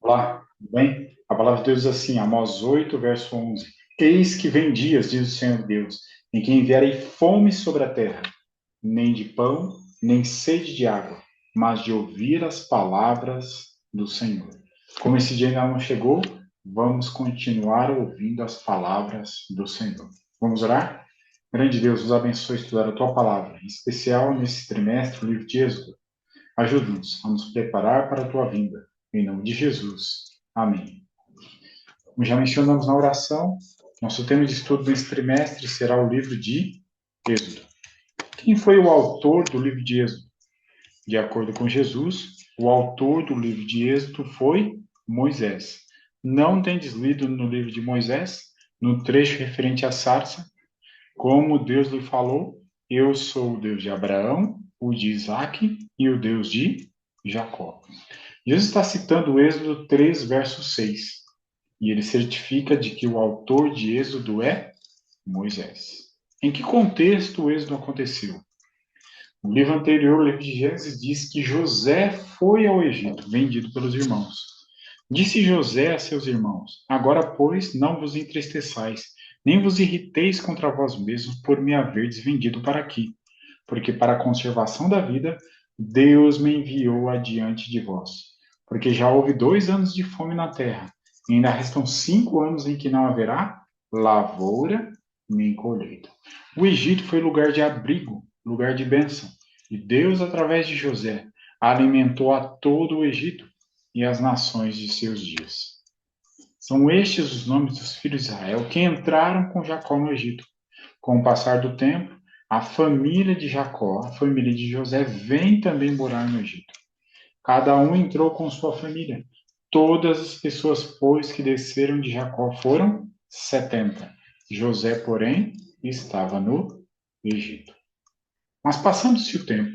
Olá, tudo bem? A palavra de Deus diz assim, Amós 8, verso 11. Eis que vem dias, diz o Senhor Deus, em que enviarei fome sobre a terra, nem de pão, nem sede de água, mas de ouvir as palavras do Senhor. Como esse dia ainda não chegou, vamos continuar ouvindo as palavras do Senhor. Vamos orar? Grande Deus, nos abençoe estudar a tua palavra, em especial nesse trimestre, o livro de Êxodo. Ajuda-nos a nos preparar para a tua vinda. Em nome de Jesus. Amém. Como já mencionamos na oração, nosso tema de estudo nesse trimestre será o livro de Êxodo. Quem foi o autor do livro de Êxodo? De acordo com Jesus, o autor do livro de Êxodo foi Moisés. Não tendes lido no livro de Moisés, no trecho referente à sarça, como Deus lhe falou: Eu sou o Deus de Abraão, o de Isaque e o Deus de Jacó. Jesus está citando o Êxodo 3, verso 6, e ele certifica de que o autor de Êxodo é Moisés. Em que contexto o Êxodo aconteceu? No livro anterior, o livro de Gênesis, diz que José foi ao Egito, vendido pelos irmãos. Disse José a seus irmãos: Agora, pois, não vos entristeçais, nem vos irriteis contra vós mesmos por me haverdes vendido para aqui, porque para a conservação da vida Deus me enviou adiante de vós. Porque já houve 2 anos de fome na terra, e ainda restam 5 anos em que não haverá lavoura nem colheita. O Egito foi lugar de abrigo, lugar de bênção, e Deus, através de José, alimentou a todo o Egito e as nações de seus dias. São estes os nomes dos filhos de Israel que entraram com Jacó no Egito. Com o passar do tempo, a família de Jacó, a família de José, vem também morar no Egito. Cada um entrou com sua família. Todas as pessoas, pois, que desceram de Jacó foram 70. José, porém, estava no Egito. Mas passando-se o tempo,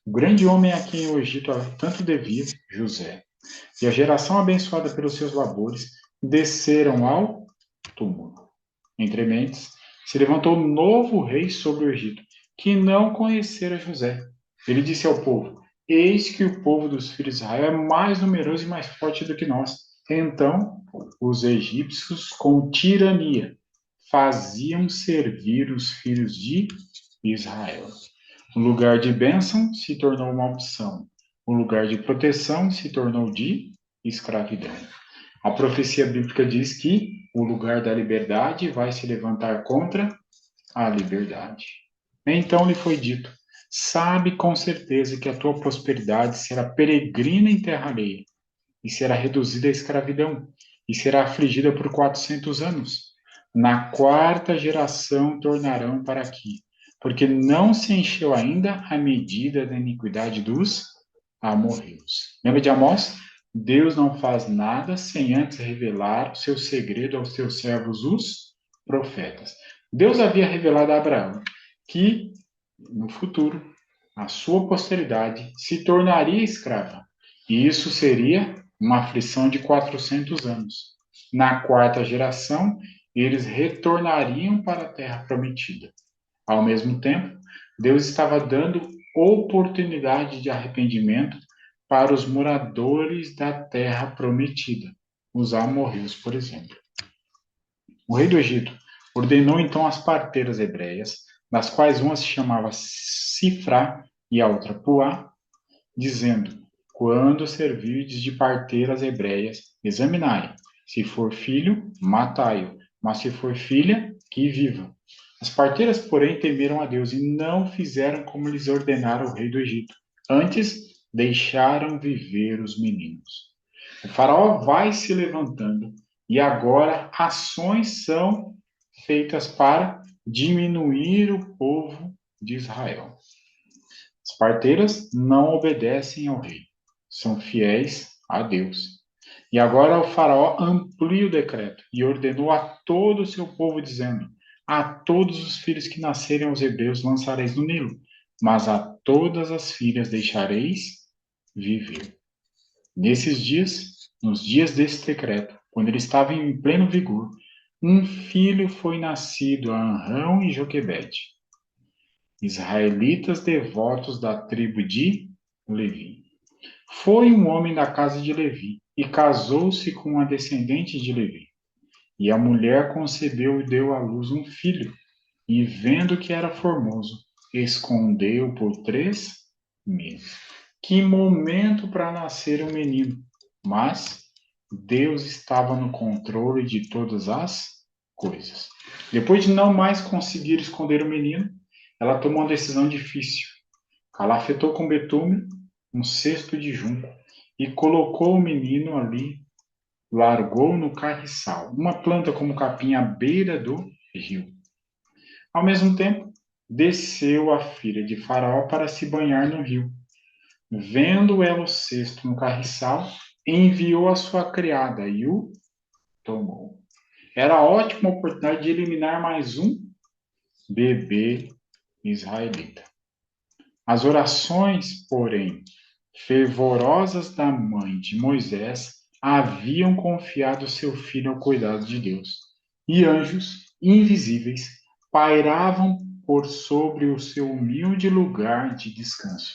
o grande homem a quem o Egito tanto devia, José, e a geração abençoada pelos seus labores, desceram ao túmulo. Entre mentes, se levantou um novo rei sobre o Egito, que não conhecera José. Ele disse ao povo: Eis que o povo dos filhos de Israel é mais numeroso e mais forte do que nós. Então, os egípcios, com tirania, faziam servir os filhos de Israel. O lugar de bênção se tornou uma opção. O lugar de proteção se tornou de escravidão. A profecia bíblica diz que o lugar da liberdade vai se levantar contra a liberdade. Então lhe foi dito: Sabe com certeza que a tua prosperidade será peregrina em terra alheia, e será reduzida à escravidão, e será afligida por 400 anos. Na quarta geração tornarão para aqui, porque não se encheu ainda a medida da iniquidade dos amorreus. Lembra de Amós? Deus não faz nada sem antes revelar o seu segredo aos seus servos, os profetas. Deus havia revelado a Abraão que, no futuro, a sua posteridade se tornaria escrava. E isso seria uma aflição de 400 anos. Na quarta geração, eles retornariam para a terra prometida. Ao mesmo tempo, Deus estava dando oportunidade de arrependimento para os moradores da terra prometida, os amorreus, por exemplo. O rei do Egito ordenou então as parteiras hebreias, das quais uma se chamava Sifrá e a outra Puá, dizendo: Quando servirdes de parteiras hebreias, examinai. Se for filho, matai-o, mas se for filha, que viva. As parteiras, porém, temeram a Deus e não fizeram como lhes ordenara o rei do Egito. Antes, deixaram viver os meninos. O faraó vai se levantando e agora ações são feitas para diminuir o povo de Israel. As parteiras não obedecem ao rei, são fiéis a Deus. E agora o faraó amplia o decreto e ordenou a todo o seu povo, dizendo: A todos os filhos que nascerem aos hebreus lançareis no Nilo, mas a todas as filhas deixareis viver. Nesses dias, nos dias desse decreto, quando ele estava em pleno vigor, um filho foi nascido a Anrão e Joquebede, israelitas devotos da tribo de Levi. Foi um homem da casa de Levi, e casou-se com uma descendente de Levi. E a mulher concebeu e deu à luz um filho, e vendo que era formoso, escondeu por 3 meses. Que momento para nascer um menino! Mas Deus estava no controle de todas as coisas. Depois de não mais conseguir esconder o menino, ela tomou uma decisão difícil. Calafetou com betume um cesto de junco e colocou o menino ali, largou no carriçal, uma planta como capim à beira do rio. Ao mesmo tempo, desceu a filha de Faraó para se banhar no rio. Vendo ela o cesto no carriçal, enviou a sua criada e o tomou. Era a ótima oportunidade de eliminar mais um bebê israelita. As orações, porém, fervorosas da mãe de Moisés haviam confiado seu filho ao cuidado de Deus, e anjos invisíveis pairavam por sobre o seu humilde lugar de descanso.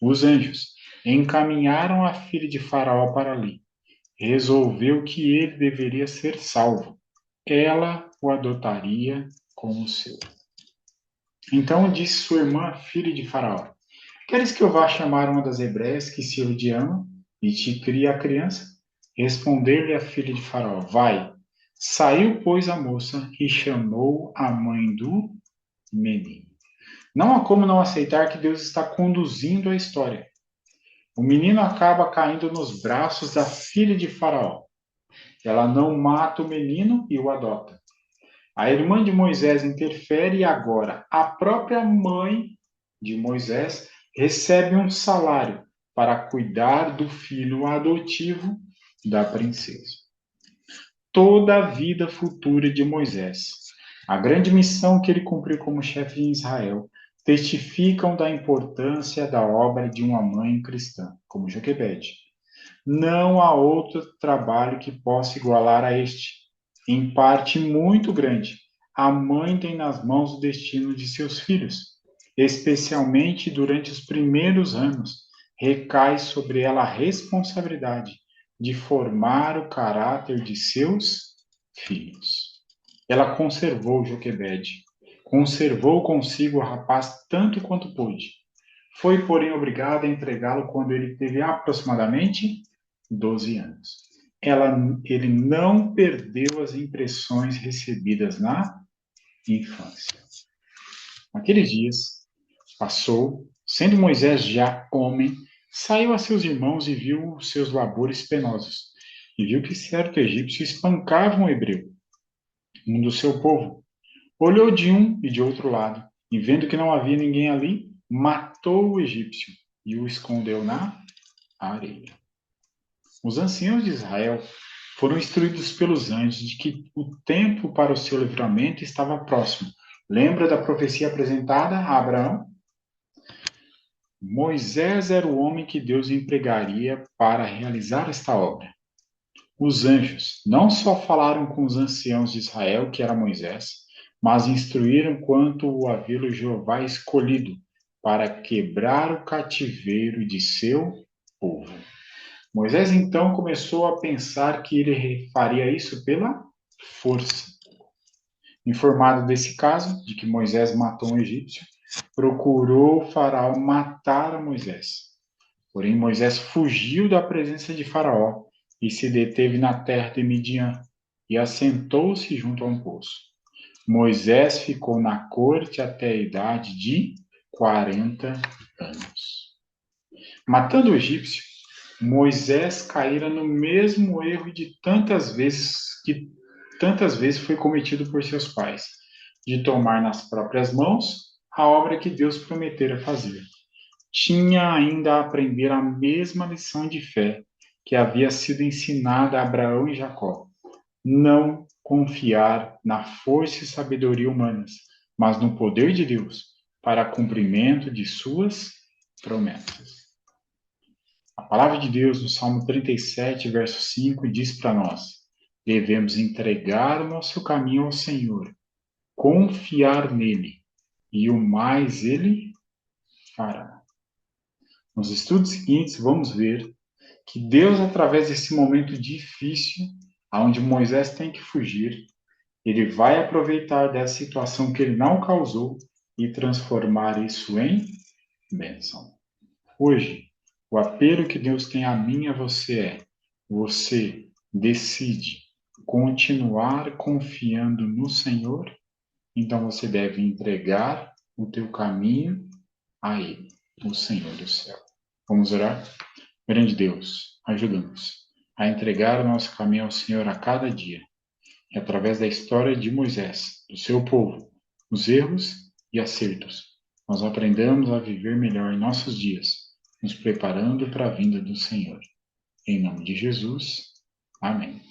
Os anjos encaminharam a filha de Faraó para ali. Resolveu que ele deveria ser salvo. Ela o adotaria como seu. Então disse sua irmã, filha de Faraó: Queres que eu vá chamar uma das hebreias que se ama e te crie a criança? Respondeu-lhe a filha de Faraó: Vai. Saiu, pois, a moça e chamou a mãe do menino. Não há como não aceitar que Deus está conduzindo a história. O menino acaba caindo nos braços da filha de Faraó. Ela não mata o menino e o adota. A irmã de Moisés interfere e agora a própria mãe de Moisés recebe um salário para cuidar do filho adotivo da princesa. Toda a vida futura de Moisés, a grande missão que ele cumpriu como chefe em Israel, testificam da importância da obra de uma mãe cristã, como Joquebede. Não há outro trabalho que possa igualar a este. Em parte muito grande, a mãe tem nas mãos o destino de seus filhos. Especialmente durante os primeiros anos, recai sobre ela a responsabilidade de formar o caráter de seus filhos. Ela conservou Joquebede, conservou consigo o rapaz tanto quanto pôde. Foi, porém, obrigada a entregá-lo quando ele teve aproximadamente 12 anos. Ele não perdeu as impressões recebidas na infância. Naqueles dias, passou, sendo Moisés já homem, saiu a seus irmãos e viu os seus labores penosos, e viu que certo egípcio espancava um hebreu, um do seu povo. Olhou de um e de outro lado, e vendo que não havia ninguém ali, matou o egípcio e o escondeu na areia. Os anciãos de Israel foram instruídos pelos anjos de que o tempo para o seu livramento estava próximo. Lembra da profecia apresentada a Abraão? Moisés era o homem que Deus empregaria para realizar esta obra. Os anjos não só falaram com os anciãos de Israel, que era Moisés, mas instruíram quanto o havia Jeová escolhido para quebrar o cativeiro de seu povo. Moisés então começou a pensar que ele faria isso pela força. Informado desse caso, de que Moisés matou um egípcio, procurou o faraó matar a Moisés. Porém, Moisés fugiu da presença de Faraó e se deteve na terra de Midian e assentou-se junto a um poço. Moisés ficou na corte até a idade de 40 anos. Matando o egípcio, Moisés caíra no mesmo erro de tantas vezes foi cometido por seus pais, de tomar nas próprias mãos a obra que Deus prometera fazer. Tinha ainda a aprender a mesma lição de fé que havia sido ensinada a Abraão e Jacó. Não confiar na força e sabedoria humanas, mas no poder de Deus para cumprimento de suas promessas. A palavra de Deus no Salmo 37, verso 5, diz para nós: devemos entregar o nosso caminho ao Senhor, confiar nele, e o mais ele fará. Nos estudos seguintes, vamos ver que Deus, através desse momento difícil, onde Moisés tem que fugir, ele vai aproveitar dessa situação que ele não causou e transformar isso em bênção. Hoje, o apelo que Deus tem a mim e a você é: você decide continuar confiando no Senhor, então você deve entregar o teu caminho a Ele, o Senhor do céu. Vamos orar? Grande Deus, ajuda-nos a entregar o nosso caminho ao Senhor a cada dia, e através da história de Moisés, do seu povo, os erros e acertos, nós aprendamos a viver melhor em nossos dias, nos preparando para a vinda do Senhor. Em nome de Jesus, amém.